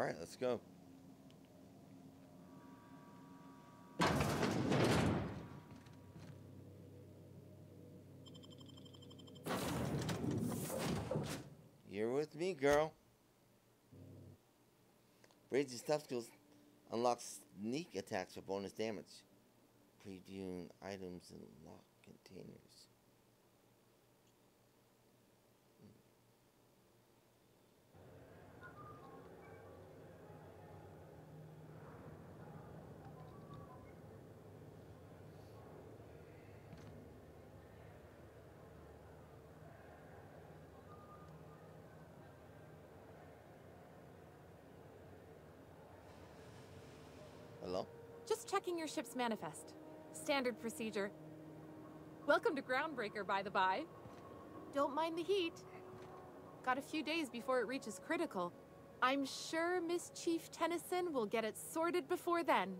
Alright, let's go. You're with me, girl. Raising stuff skills unlocks sneak attacks for bonus damage. Previewing items in locked containers. Hello? Just checking your ship's manifest. Standard procedure. Welcome to Groundbreaker, by the by. Don't mind the heat. Got a few days before it reaches critical. I'm sure Miss Chief Tennyson will get it sorted before then.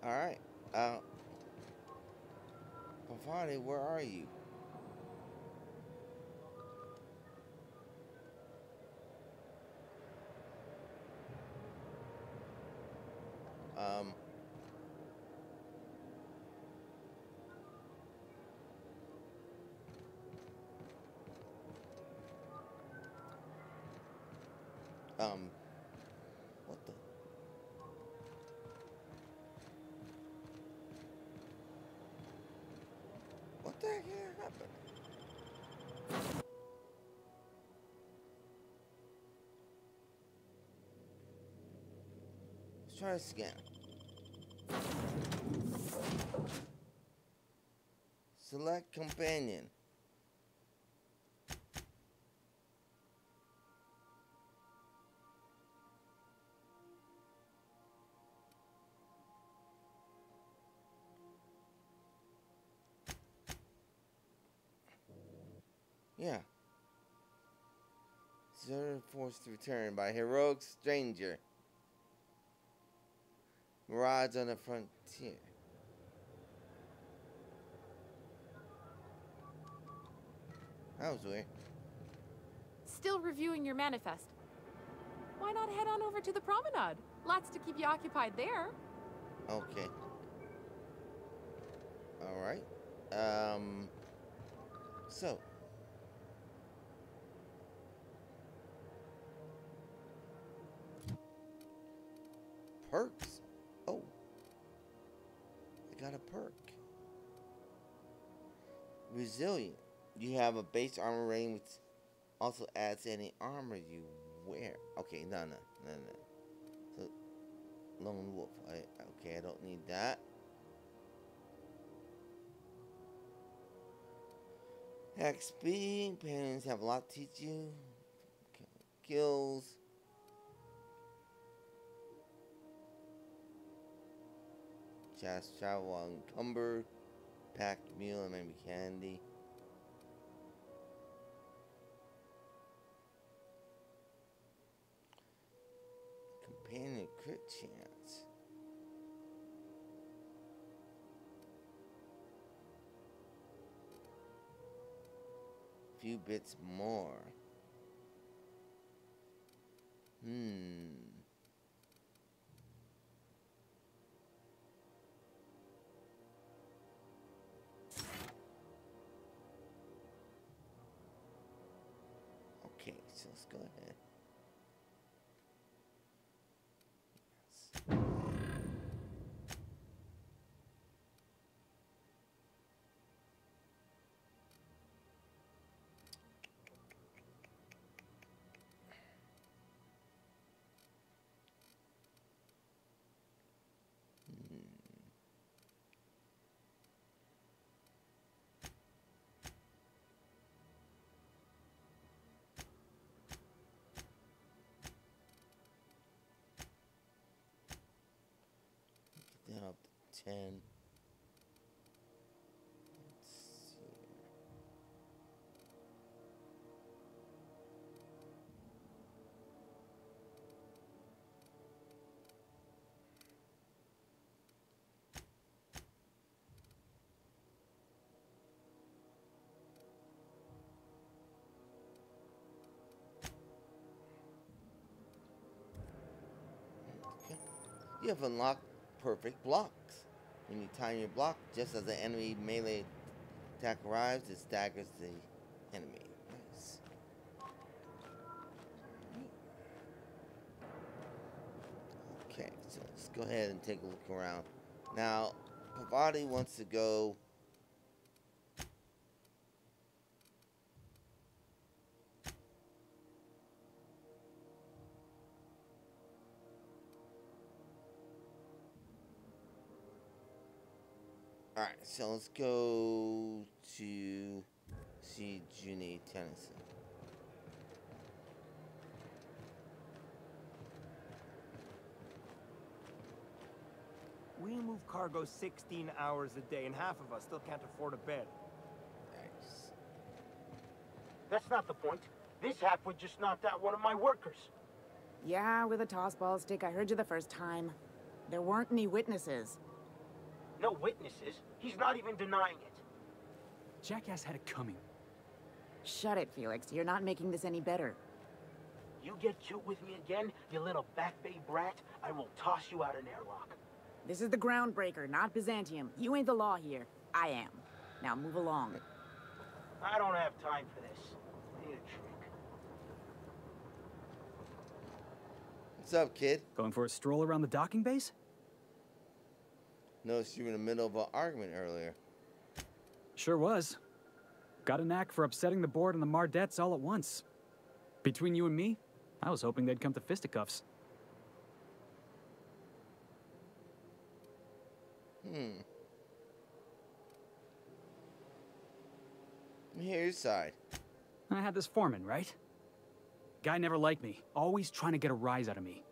Alright. Pavani, where are you? What the? What the heck happened? Let's try to scan. Select companion. Yeah. Zero forced to return by heroic stranger. Mirage on the frontier. That was weird. Still reviewing your manifest. Why not head on over to the promenade? Lots to keep you occupied there. Okay. Alright. So. Perks? Oh. I got a perk. Resilient. You have a base armor rating which also adds any armor you wear. Okay, no. So, lone wolf. Okay, I don't need that. XP. Parents have a lot to teach you. Kills. Just travel unencumbered. Packed meal and maybe candy. Companion crit chance. Few bits more. Okay, so let's go ahead. Yes. Then up to 10. Let's see. You have unlocked perfect blocks. When you time your block, just as the enemy melee attack arrives, it staggers the enemy. Nice. Okay, so let's go ahead and take a look around. Now, Pavati wants to go. Alright, so let's go to see Junie Tennyson. We move cargo 16 hours a day, and half of us still can't afford a bed. Nice. That's not the point. This halfwit just knocked out one of my workers. Yeah, with a tossball stick. I heard you the first time. There weren't any witnesses. No witnesses. He's not even denying it. Jackass had it coming. Shut it, Felix. You're not making this any better. You get cute with me again, you little back bay brat, I will toss you out an airlock. This is the Groundbreaker, not Byzantium. You ain't the law here. I am. Now move along. I don't have time for this. I need a trick. What's up, kid? Going for a stroll around the docking base? Noticed you were in the middle of an argument earlier. Sure was. Got a knack for upsetting the board and the Mardettes all at once. Between you and me, I was hoping they'd come to fisticuffs. Let me hear your side. I had this foreman, right? Guy never liked me, always trying to get a rise out of me.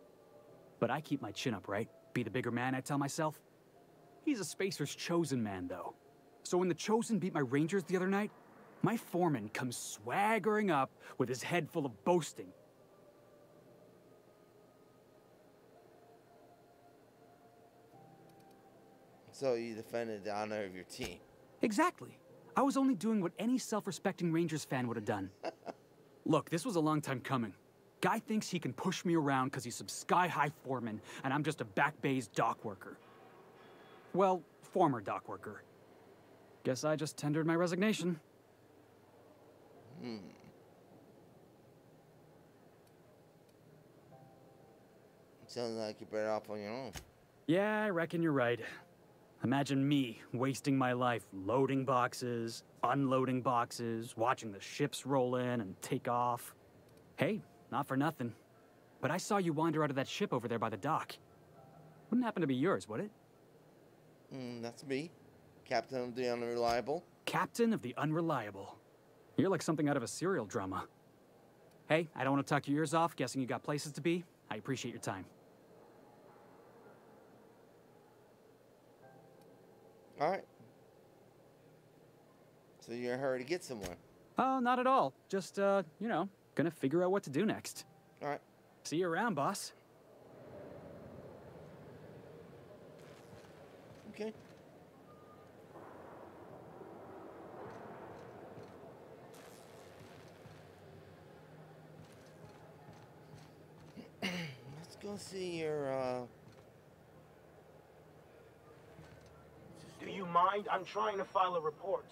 But I keep my chin up, right? Be the bigger man, I tell myself. He's a Spacer's chosen man, though. So when the Chosen beat my Rangers the other night, my foreman comes swaggering up with his head full of boasting. So you defended the honor of your team. Exactly. I was only doing what any self-respecting Rangers fan would have done. Look, this was a long time coming. Guy thinks he can push me around because he's some sky-high foreman, and I'm just a back bay's dock worker. Well, former dock worker. Guess I just tendered my resignation. Sounds like you're better off on your own. Yeah, I reckon you're right. Imagine me wasting my life loading boxes, unloading boxes, watching the ships roll in and take off. Hey, not for nothing, but I saw you wander out of that ship over there by the dock. Wouldn't happen to be yours, would it? That's me. Captain of the Unreliable. Captain of the Unreliable. You're like something out of a serial drama. Hey, I don't want to talk your ears off, guessing you got places to be. I appreciate your time. Alright. So you're in a hurry to get somewhere. Oh, not at all. Just, you know, gonna figure out what to do next. Alright. See you around, boss. Okay. Let's go see your, Do you mind? I'm trying to file a report.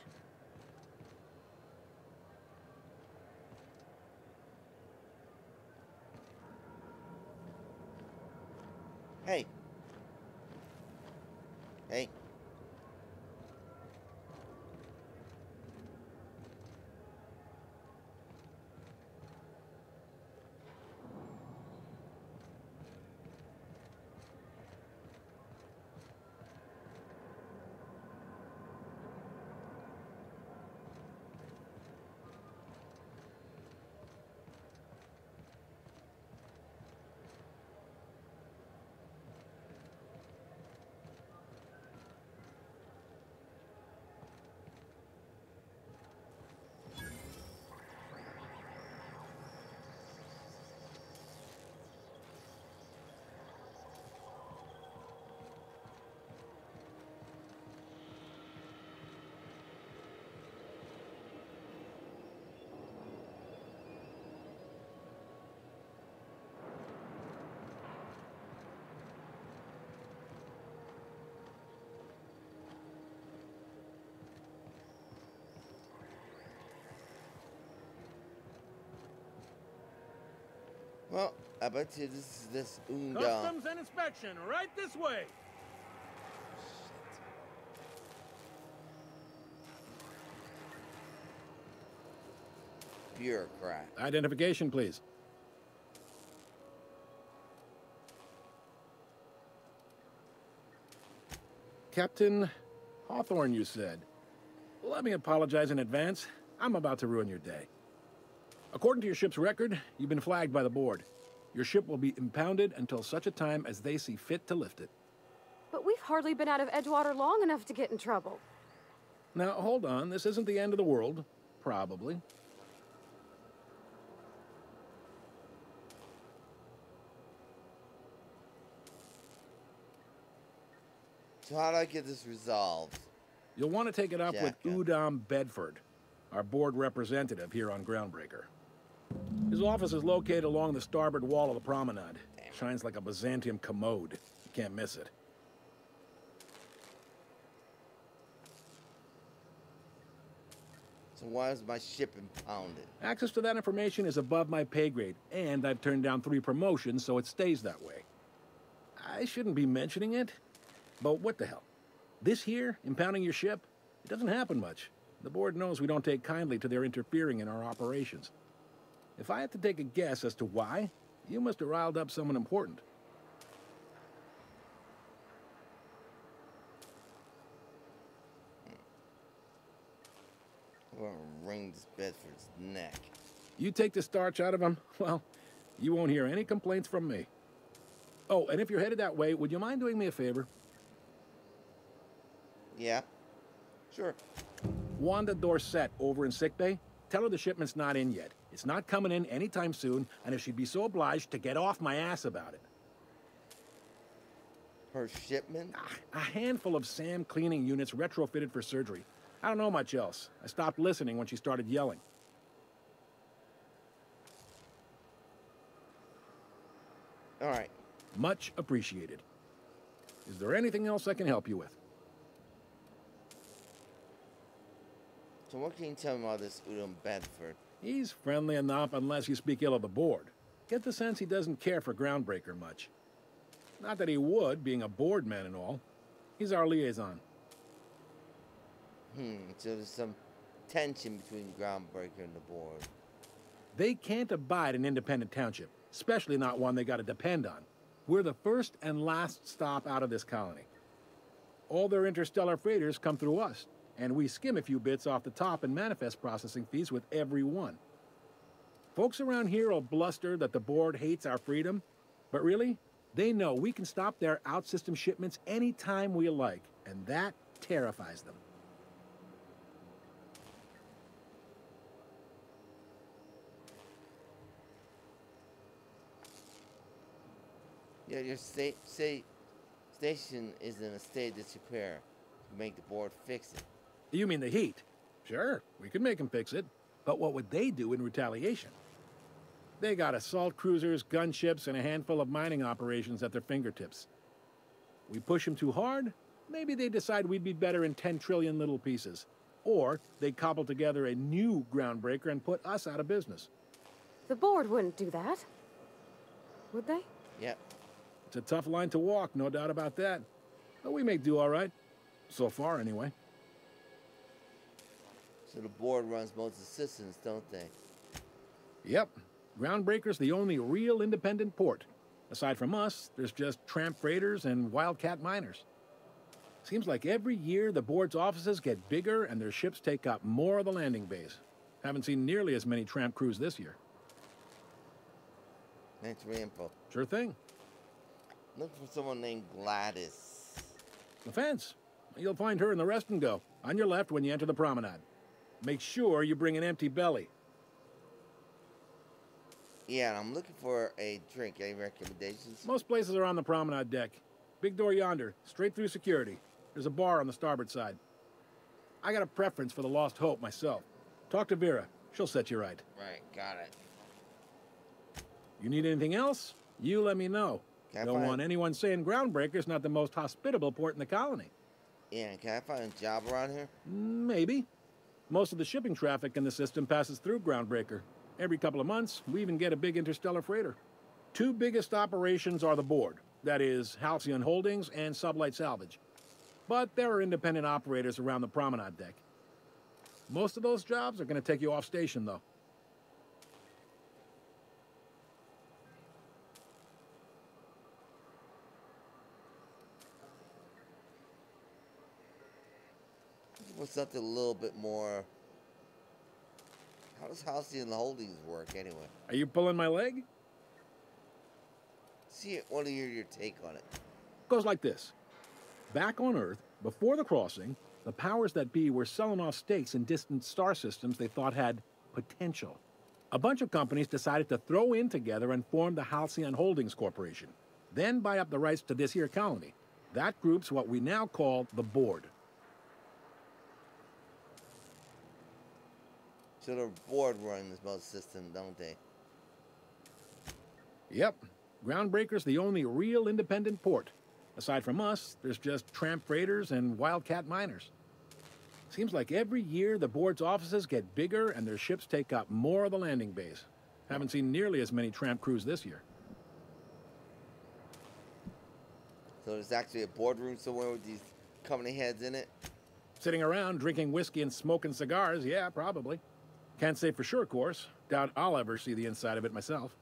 Hey. Hey. Well, I bet you this is this Undam. Customs and inspection, right this way. Bureaucrat. Identification, please. Captain Hawthorne, you said. Let me apologize in advance. I'm about to ruin your day. According to your ship's record, you've been flagged by the board. Your ship will be impounded until such a time as they see fit to lift it. But we've hardly been out of Edgewater long enough to get in trouble. Now, hold on. This isn't the end of the world. Probably. So how do I get this resolved? You'll want to take it up with Udom Bedford, our board representative here on Groundbreaker. His office is located along the starboard wall of the promenade. Shines like a Byzantium commode. You can't miss it. So why is my ship impounded? Access to that information is above my pay grade, and I've turned down 3 promotions, so it stays that way. I shouldn't be mentioning it, but what the hell? This here, impounding your ship, it doesn't happen much. The board knows we don't take kindly to their interfering in our operations. If I had to take a guess as to why, you must have riled up someone important. I'm gonna wring this Bedford's neck. You take the starch out of him, well, you won't hear any complaints from me. Oh, and if you're headed that way, would you mind doing me a favor? Yeah, sure. Wanda Dorset over in sickbay, tell her the shipment's not in yet. It's not coming in anytime soon, and if she'd be so obliged to get off my ass about it. Her shipment? A handful of SAM cleaning units retrofitted for surgery. I don't know much else. I stopped listening when she started yelling. All right. Much appreciated. Is there anything else I can help you with? So what can you tell me about this Udom Bedford? He's friendly enough unless you speak ill of the board. Get the sense he doesn't care for Groundbreaker much. Not that he would, being a board man and all. He's our liaison. So there's some tension between Groundbreaker and the board. They can't abide an independent township, especially not one they gotta depend on. We're the first and last stop out of this colony. All their interstellar freighters come through us, and we skim a few bits off the top in manifest processing fees with every one. Folks around here will bluster that the board hates our freedom, but really, they know we can stop their out-system shipments anytime we like, and that terrifies them. Yeah, your station is in a state of disrepair. You make the board fix it. You mean the heat? Sure, we could make them fix it. But what would they do in retaliation? They got assault cruisers, gunships, and a handful of mining operations at their fingertips. We push them too hard, maybe they decide we'd be better in 10 trillion little pieces. Or they cobble together a new Groundbreaker and put us out of business. The board wouldn't do that. Would they? Yep. It's a tough line to walk, no doubt about that. But we may do all right. So far, anyway. So the board runs most of the systems, don't they? Yep. Groundbreaker's the only real independent port. Aside from us, there's just tramp freighters and wildcat miners. Seems like every year the board's offices get bigger and their ships take up more of the landing bays. Haven't seen nearly as many tramp crews this year. Thanks for the info. Sure thing. Looking for someone named Gladys. The fence. You'll find her in the rest and go, on your left when you enter the promenade. Make sure you bring an empty belly. Yeah, and I'm looking for a drink. Any recommendations? Most places are on the promenade deck. Big door yonder, straight through security. There's a bar on the starboard side. I got a preference for the Lost Hope myself. Talk to Vera. She'll set you right. Right, got it. You need anything else? You let me know. Don't want anyone saying Groundbreaker's not the most hospitable port in the colony. Yeah, and can I find a job around here? Maybe. Most of the shipping traffic in the system passes through Groundbreaker. Every couple of months, we even get a big interstellar freighter. Two biggest operations are the board, that is, Halcyon Holdings and Sublight Salvage. But there are independent operators around the promenade deck. Most of those jobs are going to take you off station, though. Was something a little bit more. How does Halcyon Holdings work anyway? Are you pulling my leg? See, I want to hear your take on it. Goes like this. Back on Earth, before the crossing, the powers that be were selling off stakes in distant star systems they thought had potential. A bunch of companies decided to throw in together and form the Halcyon Holdings Corporation, then buy up the rights to this here colony. That group's what we now call the board. So the board runs most system, don't they? Yep. Groundbreaker's the only real independent port. Aside from us, there's just tramp freighters and wildcat miners. Seems like every year the board's offices get bigger and their ships take up more of the landing bays. Haven't seen nearly as many tramp crews this year. So there's actually a boardroom somewhere with these company heads in it? Sitting around drinking whiskey and smoking cigars, yeah, probably. Can't say for sure, of course. Doubt I'll ever see the inside of it myself.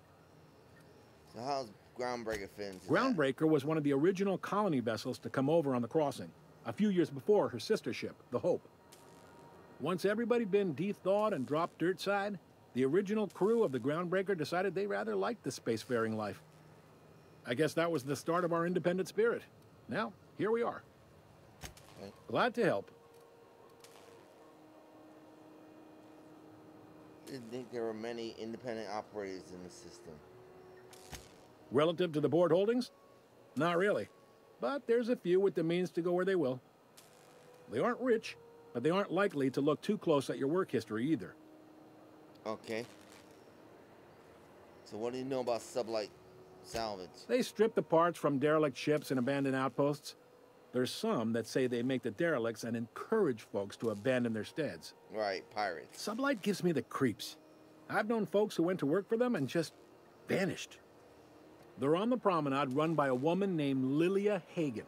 So how's Groundbreaker fit into Groundbreaker was one of the original colony vessels to come over on the crossing, a few years before her sister ship, the Hope. Once everybody'd been de-thawed and dropped dirt side, the original crew of the Groundbreaker decided they rather liked the spacefaring life. I guess that was the start of our independent spirit. Now, here we are. Okay. Glad to help. Didn't think there were many independent operators in the system. Relative to the board holdings? Not really. But there's a few with the means to go where they will. They aren't rich, but they aren't likely to look too close at your work history either. Okay. So what do you know about Sublight Salvage? They strip the parts from derelict ships and abandoned outposts. There's some that say they make the derelicts and encourage folks to abandon their steads. Right, pirates. Sublight gives me the creeps. I've known folks who went to work for them and just vanished. They're on the promenade run by a woman named Lilia Hagen.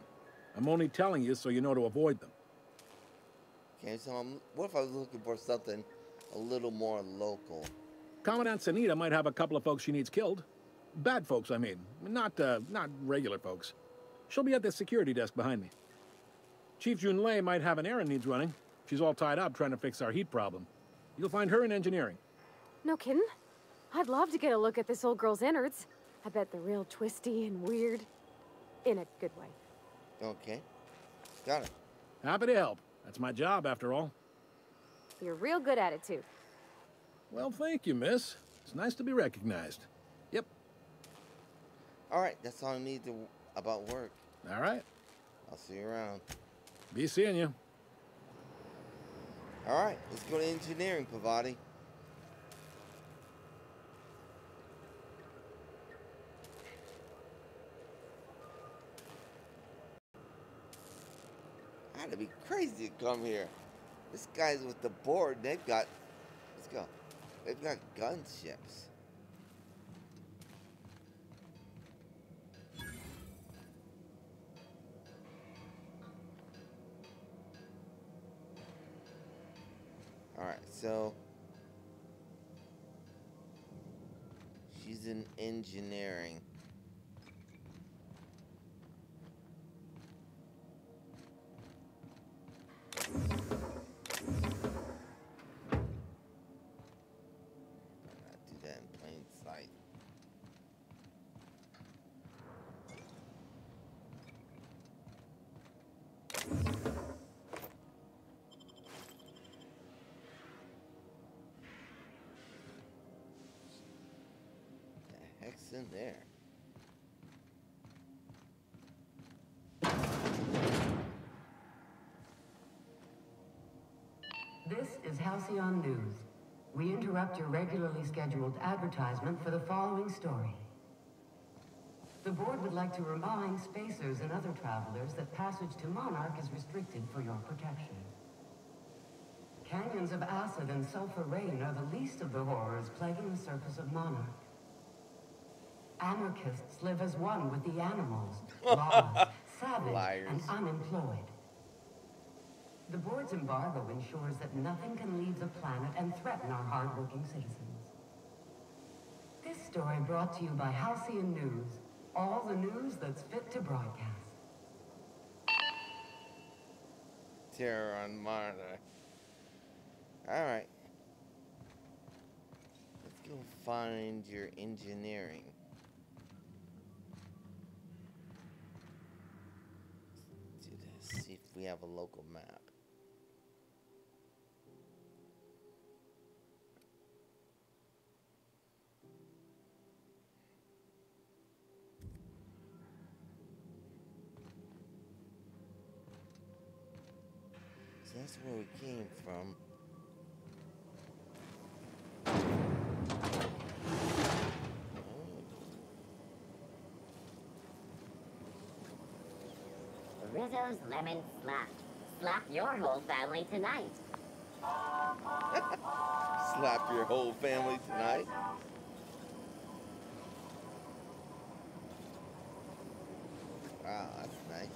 I'm only telling you so you know to avoid them. Okay, so what if I was looking for something a little more local? Commandant Sanita might have a couple of folks she needs killed. Bad folks, I mean. Not regular folks. She'll be at the security desk behind me. Chief Junlei might have an errand needs running. She's all tied up trying to fix our heat problem. You'll find her in engineering. No kidding? I'd love to get a look at this old girl's innards. I bet they're real twisty and weird. In a good way. Okay. Got it. Happy to help. That's my job, after all. You're real good at it, too. Well, thank you, miss. It's nice to be recognized. Yep. All right, that's all I need about work. All right. I'll see you around. Be seeing you. All right, let's go to engineering, Pavati. I gotta be crazy to come here. This guy's with the board. They've got, let's go. They've got gunships. All right, so she's in engineering. In there. This is Halcyon News. We interrupt your regularly scheduled advertisement for the following story. The board would like to remind spacers and other travelers that passage to Monarch is restricted for your protection. Canyons of acid and sulfur rain are the least of the horrors plaguing the surface of Monarch. Anarchists live as one with the animals, lost, savage, Liars. and unemployed. The board's embargo ensures that nothing can leave the planet and threaten our hard-working citizens. This story brought to you by Halcyon News. All the news that's fit to broadcast. Terror on monitor. Alright. Let's go find your engineering. Let's do this. See if we have a local map. So that's where we came from. Rizzo's Lemon Slap. Slap your whole family tonight. Slap your whole family tonight. Wow, that's nice.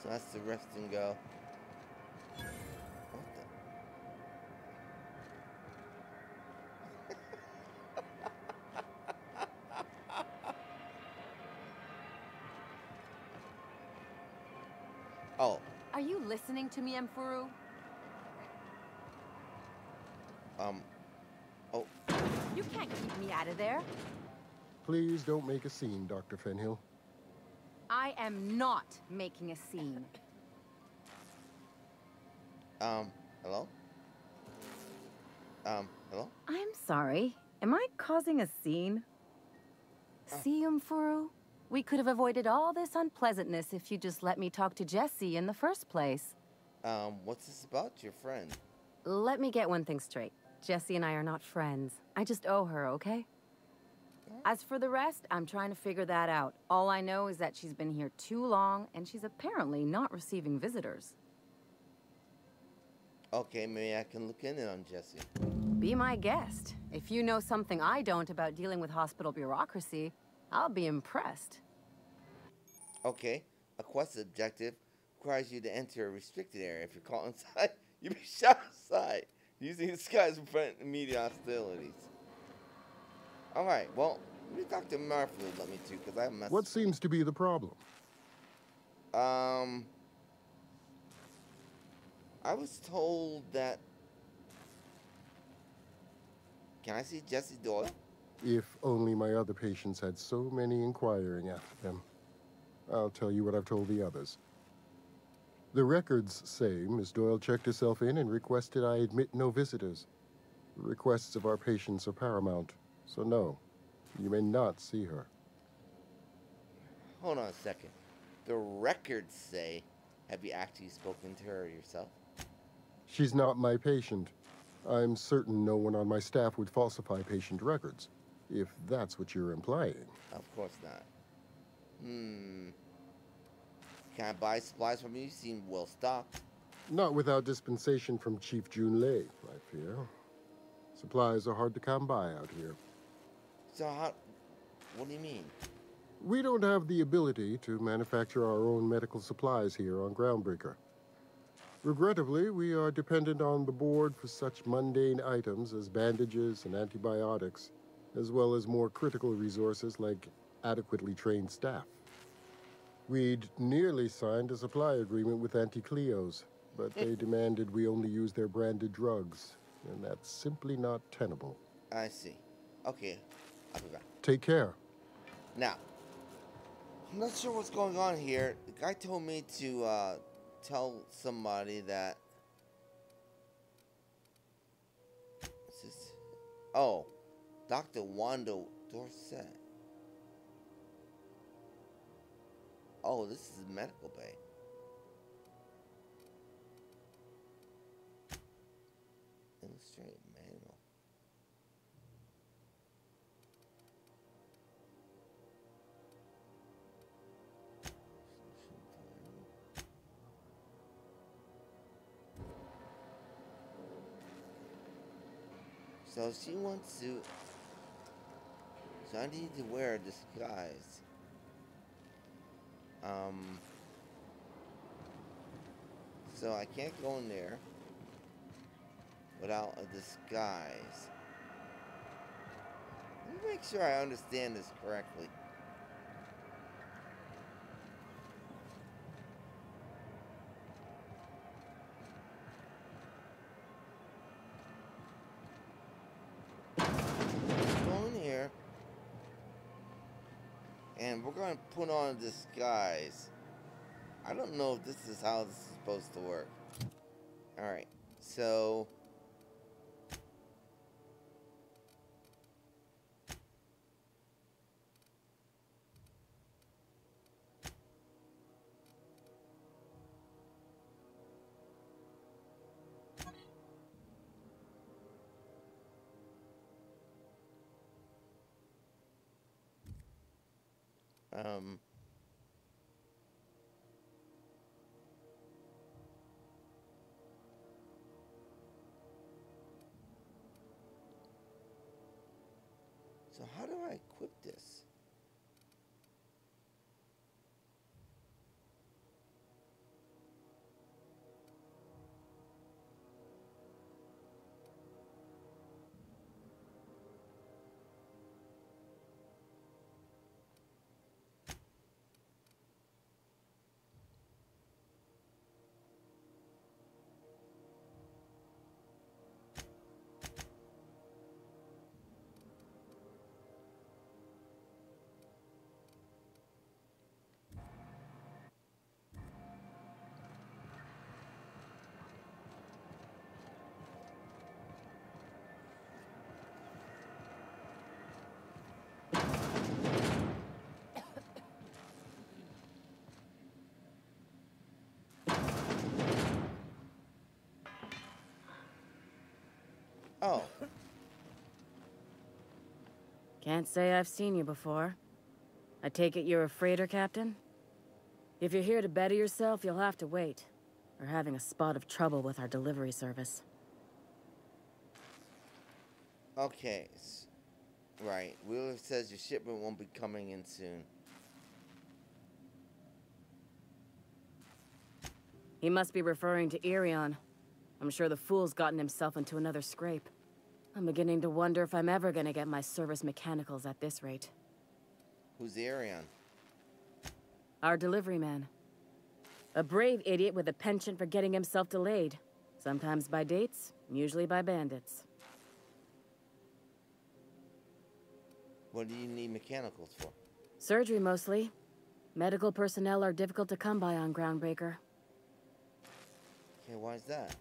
So that's the rest and go. What the? Oh. Are you listening to me, Emfuru? Oh. You can't keep me out of there. Please don't make a scene, Dr. Fenhill. I am not making a scene. Hello? Hello? I'm sorry. Am I causing a scene? See, Emfuru? We could have avoided all this unpleasantness if you just let me talk to Jessie in the first place. What's this about, your friend? Let me get one thing straight. Jessie and I are not friends. I just owe her, okay? As for the rest, I'm trying to figure that out. All I know is that she's been here too long, and she's apparently not receiving visitors. Okay, maybe I can look in on Jessie. Be my guest. If you know something I don't about dealing with hospital bureaucracy, I'll be impressed. Okay, a quest objective requires you to enter a restricted area. If you're caught inside, you'll be shot aside, using disguise to prevent immediate hostilities. Alright, well, maybe Dr. Murphy would let me too, because I have a message. What seems to be the problem? I was told that... Can I see Jessie Doyle? If only my other patients had so many inquiring after them. I'll tell you what I've told the others. The records say Miss Doyle checked herself in and requested I admit no visitors. The requests of our patients are paramount, so no, you may not see her. Hold on a second. The records say, have you actually spoken to her yourself? She's not my patient. I'm certain no one on my staff would falsify patient records, if that's what you're implying. Of course not. Can I buy supplies from you? You seem well stocked. Not without dispensation from Chief Junlei, I fear. Supplies are hard to come by out here. So how... What do you mean? We don't have the ability to manufacture our own medical supplies here on Groundbreaker. Regrettably, we are dependent on the board for such mundane items as bandages and antibiotics, as well as more critical resources like adequately trained staff. We'd nearly signed a supply agreement with Anti-Cleos, but they demanded we only use their branded drugs, and that's simply not tenable. I see. Okay, I'll be back. Take care. Now, I'm not sure what's going on here. The guy told me to tell somebody that... What's this? Oh, Dr. Wanda Dorset. Oh, this is the medical bay. Illustrate manual. So she wants to. So I need to wear a disguise. So I can't go in there without a disguise. Let me make sure I understand this correctly. Go in here. And we're going to put on a disguise. I don't know if this is how this is supposed to work. Alright, so... So how do I equip this? Oh. Can't say I've seen you before. I take it you're a freighter captain? If you're here to better yourself, you'll have to wait. We're having a spot of trouble with our delivery service. Okay. Right. Wheeler says your shipment won't be coming in soon. He must be referring to Irion. I'm sure the fool's gotten himself into another scrape. I'm beginning to wonder if I'm ever gonna get my service mechanicals at this rate. Who's Arion? Our delivery man. A brave idiot with a penchant for getting himself delayed. Sometimes by dates, usually by bandits. What do you need mechanicals for? Surgery, mostly. Medical personnel are difficult to come by on Groundbreaker. Okay, why is that?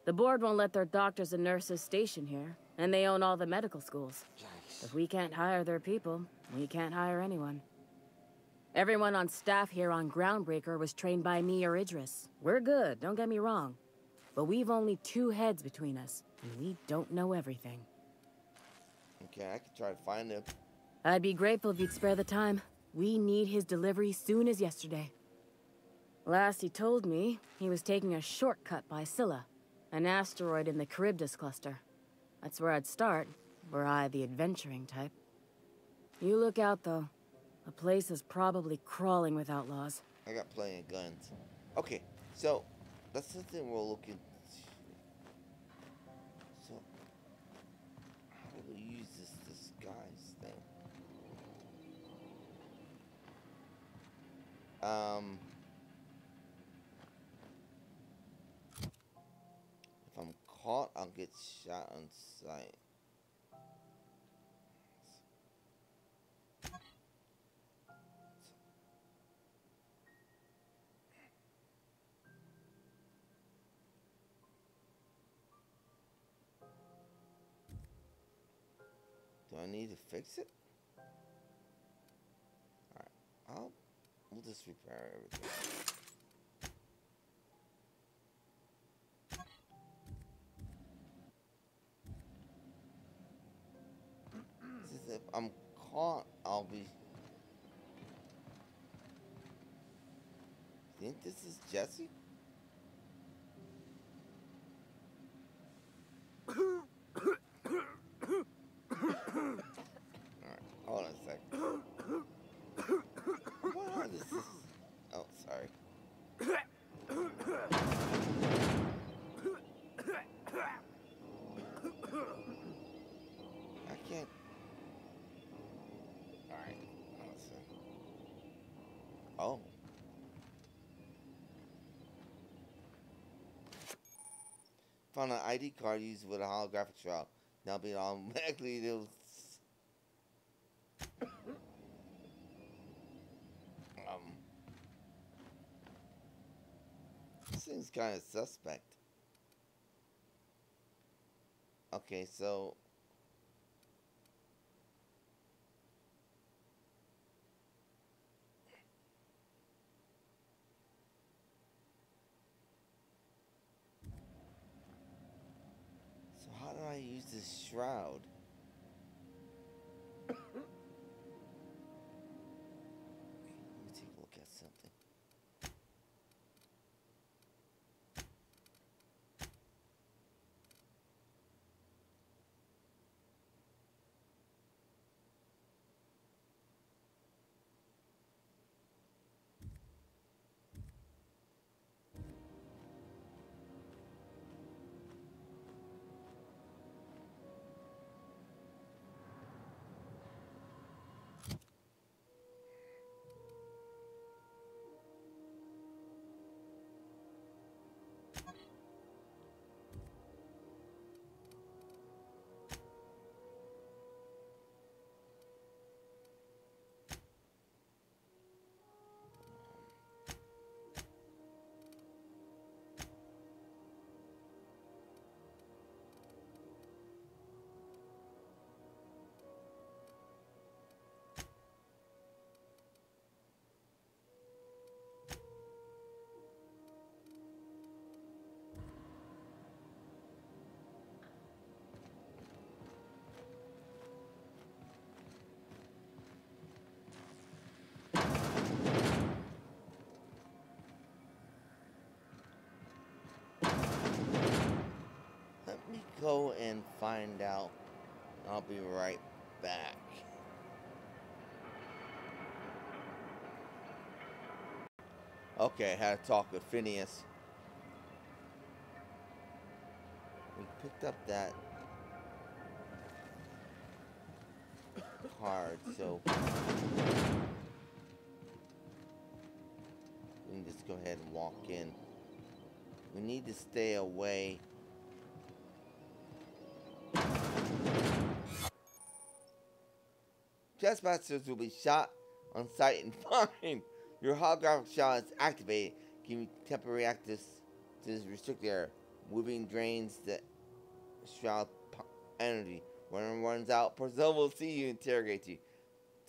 The board won't let their doctors and nurses station here, and they own all the medical schools. Yikes. If we can't hire their people, we can't hire anyone. Everyone on staff here on Groundbreaker was trained by me or Idris. We're good, don't get me wrong. But we've only 2 heads between us, and we don't know everything. Okay, I could try to find him. I'd be grateful if you'd spare the time. We need his delivery soon as yesterday. Last he told me, he was taking a shortcut by Scylla, an asteroid in the Charybdis cluster. That's where I'd start, were I the adventuring type. You look out, though. The place is probably crawling with outlaws. I got plenty of guns. Okay, so that's the thing we're looking. So how do we use this disguise thing? If I'm caught, I'll get shot on sight. Do I need to fix it? Alright, we'll just repair everything. If I'm caught, I'll be... Think this is Jesse? can't. Alright. Oh. Found an ID card used with a holographic shroud. Now being automatically those. Seems kind of suspect. Okay, so how do I use this shroud? Let me take a look at something. Go and find out. I'll be right back. Okay, I had to talk with Phineas. We picked up that card, so we can just go ahead and walk in. We need to stay away. Trespassers will be shot on sight and fined. Your holographic shot is activated, giving temporary access to this restricted area. Moving drains the shroud energy. When it runs out, personnel will see you and interrogate you.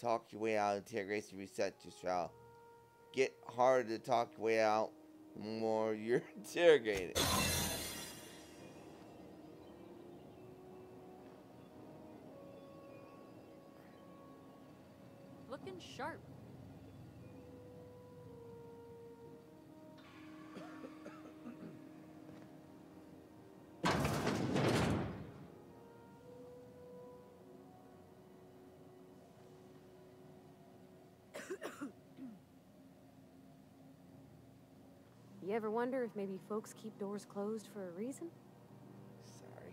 Talk your way out of interrogation, reset your shroud. Get harder to talk your way out, the more you're interrogated. Looking sharp. You ever wonder if maybe folks keep doors closed for a reason? Sorry.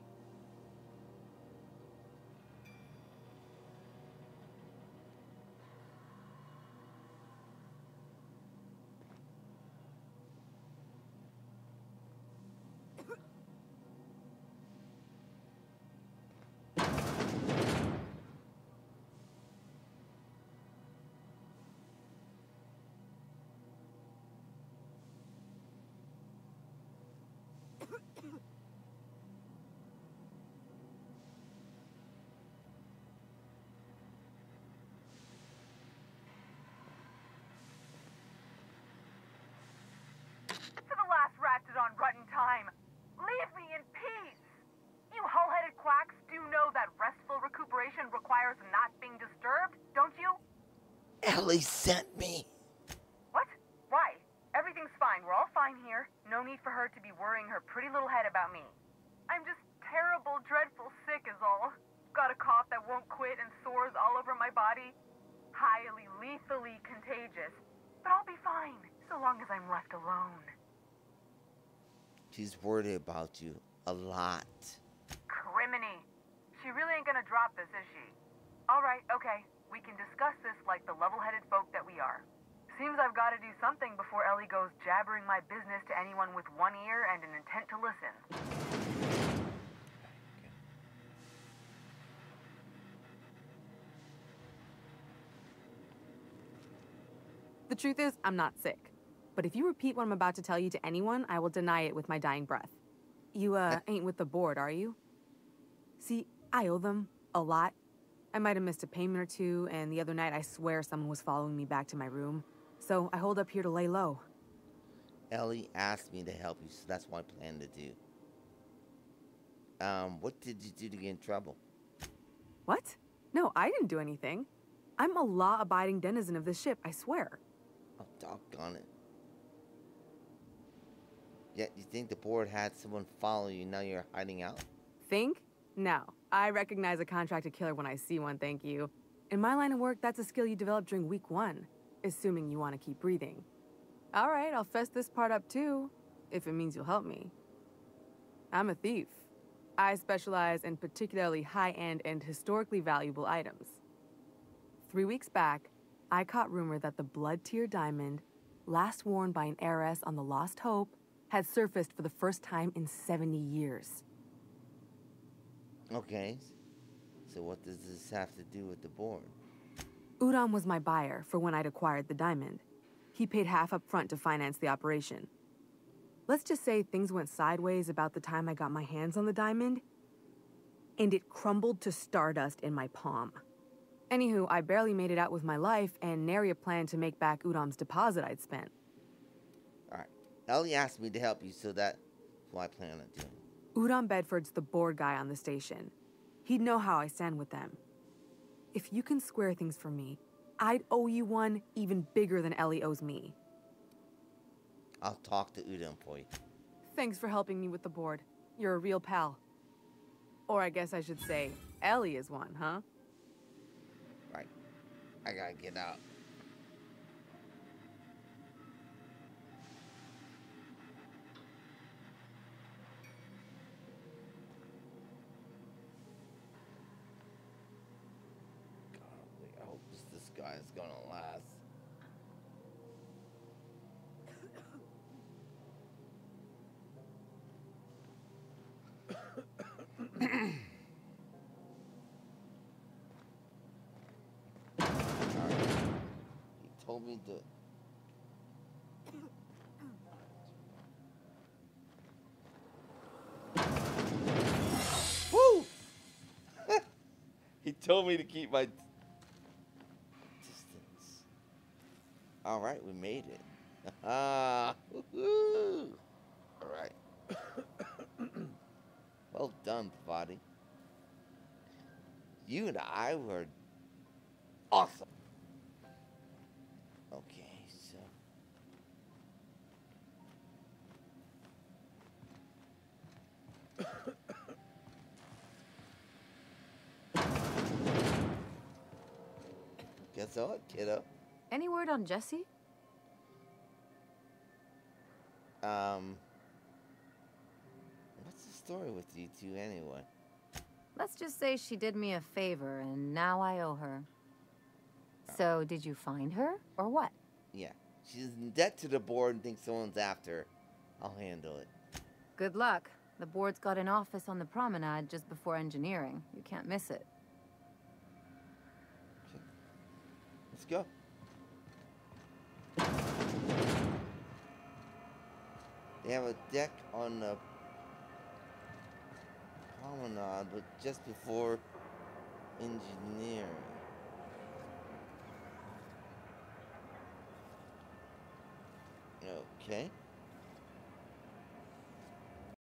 For the last ratted on rotten time, leave me in peace! You hull-headed quacks do know that restful recuperation requires not being disturbed, don't you? Ellie sent me. What? Why? Everything's fine. We're all fine here. No need for her to be worrying her pretty little head about me. I'm just terrible, dreadful sick is all. Got a cough that won't quit and sores all over my body. Highly, lethally contagious. But I'll be fine, so long as I'm left alone. She's worried about you a lot. Criminy. She really ain't gonna drop this, is she? Alright, okay. We can discuss this like the level-headed folk that we are. Seems I've got to do something before Ellie goes jabbering my business to anyone with one ear and an intent to listen. The truth is, I'm not sick. But if you repeat what I'm about to tell you to anyone, I will deny it with my dying breath. You, ain't with the board, are you? See, I owe them a lot. I might have missed a payment or two, and the other night I swear someone was following me back to my room. So I hold up here to lay low. Ellie asked me to help you, so that's what I plan to do. What did you do to get in trouble? What? No, I didn't do anything. I'm a law-abiding denizen of this ship, I swear. Oh, doggone it. Yet you think the board had someone follow you, now you're hiding out? Think? No. I recognize a contracted killer when I see one, thank you. In my line of work, that's a skill you develop during week 1, assuming you want to keep breathing. All right, I'll fess this part up too, if it means you'll help me. I'm a thief. I specialize in particularly high-end and historically valuable items. 3 weeks back, I caught rumor that the blood-tier diamond, last worn by an heiress on the Lost Hope, had surfaced for the first time in 70 years. Okay, so what does this have to do with the board? Udom was my buyer for when I'd acquired the diamond. He paid half up front to finance the operation. Let's just say things went sideways about the time I got my hands on the diamond, and it crumbled to stardust in my palm. Anywho, I barely made it out with my life, and nary a plan to make back Udom's deposit I'd spent. Alright, Ellie asked me to help you, so that's what I plan on doing. Udom Bedford's the board guy on the station. He'd know how I stand with them. If you can square things for me, I'd owe you one even bigger than Ellie owes me. I'll talk to Udom for you. Thanks for helping me with the board. You're a real pal. Or I guess I should say, Ellie is one, huh? Right. I gotta get out. I hope this guy is gonna last. He told me to. Woo! He told me to keep my distance. All right, we made it. Woohoo! All right. Well done, Pavati. You and I were awesome. Okay, so. Guess what, kiddo? Any word on Jessie? What's the story with you two anyway? Let's just say she did me a favor, and now I owe her. So, did you find her, or what? Yeah, she's in debt to the board and thinks someone's after her. I'll handle it. Good luck. The board's got an office on the promenade just before engineering. You can't miss it. Okay. Let's go. They have a deck on the promenade, but just before engineering. Okay.